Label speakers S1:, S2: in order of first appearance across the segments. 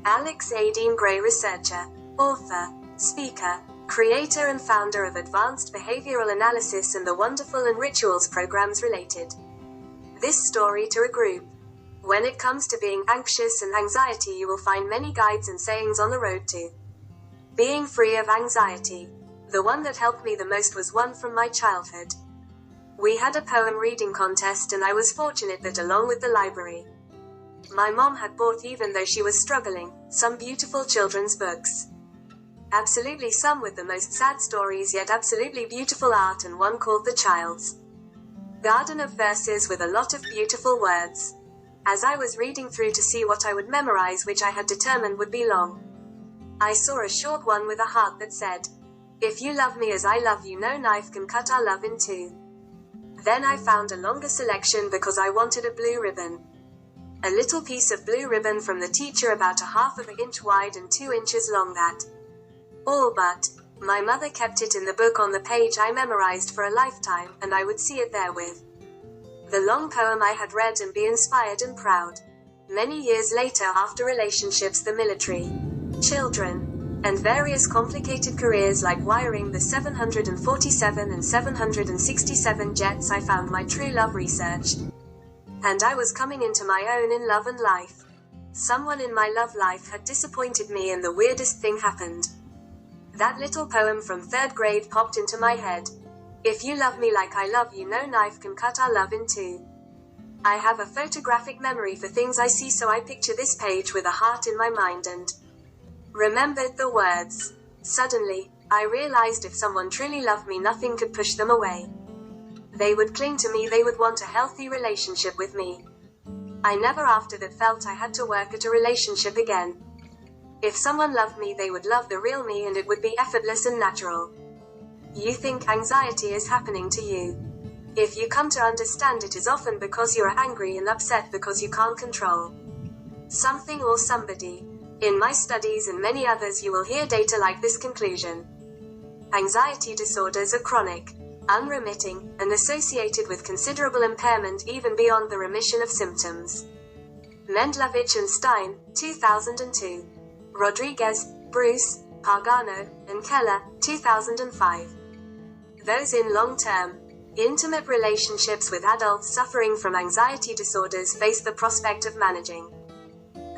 S1: Alex A. Dean Gray, researcher, author, speaker, creator and founder of Advanced Behavioral Analysis and the Wonderful and Rituals programs related. This story to a group. When it comes to being anxious and anxiety, you will find many guides and sayings on the road to being free of anxiety. The one that helped me the most was one from my childhood. We had a poem reading contest and I was fortunate that along with the library, my mom had bought, even though she was struggling, some beautiful children's books. Absolutely some with the most sad stories yet absolutely beautiful art, and one called The Child's Garden of Verses with a lot of beautiful words. As I was reading through to see what I would memorize, which I had determined would be long, I saw a short one with a heart that said, "If you love me as I love you, no knife can cut our love in two." Then I found a longer selection because I wanted a blue ribbon. A little piece of blue ribbon from the teacher about a half of an inch wide and 2 inches long, that all but my mother kept it in the book on the page I memorized for a lifetime, and I would see it there with the long poem I had read and be inspired and proud. Many years later, after relationships, the military, children, and various complicated careers like wiring the 747 and 767 jets, I found my true love research. And I was coming into my own in love and life. Someone in my love life had disappointed me, and the weirdest thing happened. That little poem from 3rd grade popped into my head. If you love me like I love you, no knife can cut our love in two. I have a photographic memory for things I see, so I picture this page with a heart in my mind and remembered the words. Suddenly, I realized if someone truly loved me, nothing could push them away. They would cling to me, they would want a healthy relationship with me. I never after that felt I had to work at a relationship again. If someone loved me, they would love the real me, and it would be effortless and natural. You think anxiety is happening to you. If you come to understand, it is often because you are angry and upset because you can't control something or somebody. In my studies and many others, you will hear data like this conclusion. Anxiety disorders are chronic, unremitting, and associated with considerable impairment even beyond the remission of symptoms. Mendlovich and Stein, 2002. Rodriguez, Bruce, Pagano, and Keller, 2005. Those in long-term, intimate relationships with adults suffering from anxiety disorders face the prospect of managing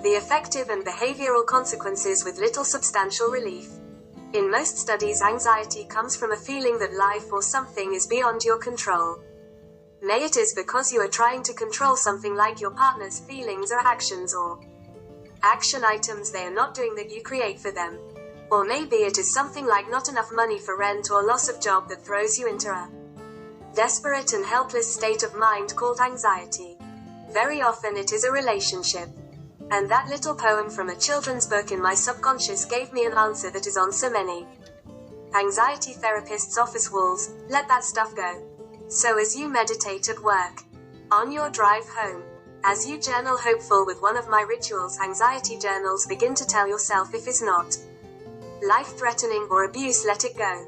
S1: the affective and behavioral consequences with little substantial relief. In most studies, anxiety comes from a feeling that life or something is beyond your control. May it is because you are trying to control something like your partner's feelings or actions, or action items they are not doing that you create for them. Or maybe it is something like not enough money for rent or loss of job that throws you into a desperate and helpless state of mind called anxiety. Very often it is a relationship. And that little poem from a children's book in my subconscious gave me an answer that is on so many anxiety therapists' office walls: let that stuff go. So as you meditate at work, on your drive home, as you journal hopeful with one of my rituals, anxiety journals, begin to tell yourself if it's not life-threatening or abuse, let it go.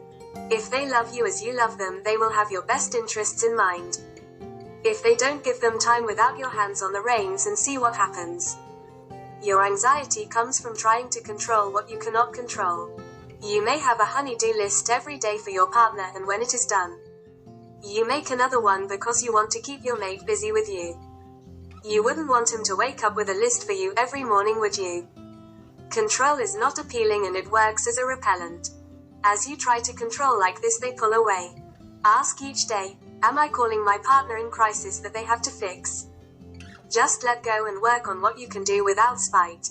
S1: If they love you as you love them, they will have your best interests in mind. If they don't, give them time without your hands on the reins and see what happens. Your anxiety comes from trying to control what you cannot control. You may have a honey-do list every day for your partner, and when it is done, you make another one because you want to keep your mate busy with you. You wouldn't want him to wake up with a list for you every morning, would you? Control is not appealing, and it works as a repellent. As you try to control like this, they pull away. Ask each day, am I calling my partner in crisis that they have to fix? Just let go and work on what you can do without spite.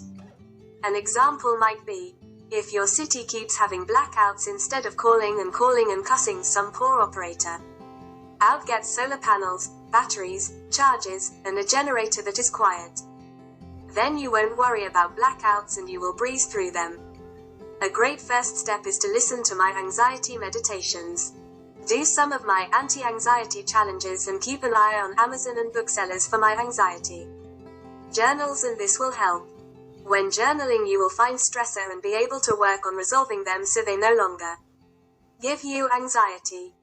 S1: An example might be, if your city keeps having blackouts, instead of calling and cussing some poor operator out, get solar panels, batteries, chargers, and a generator that is quiet. Then you won't worry about blackouts and you will breeze through them. A great first step is to listen to my anxiety meditations. Do some of my anti-anxiety challenges and keep an eye on Amazon and booksellers for my anxiety journals, and this will help. When journaling, you will find stressor and be able to work on resolving them so they no longer give you anxiety.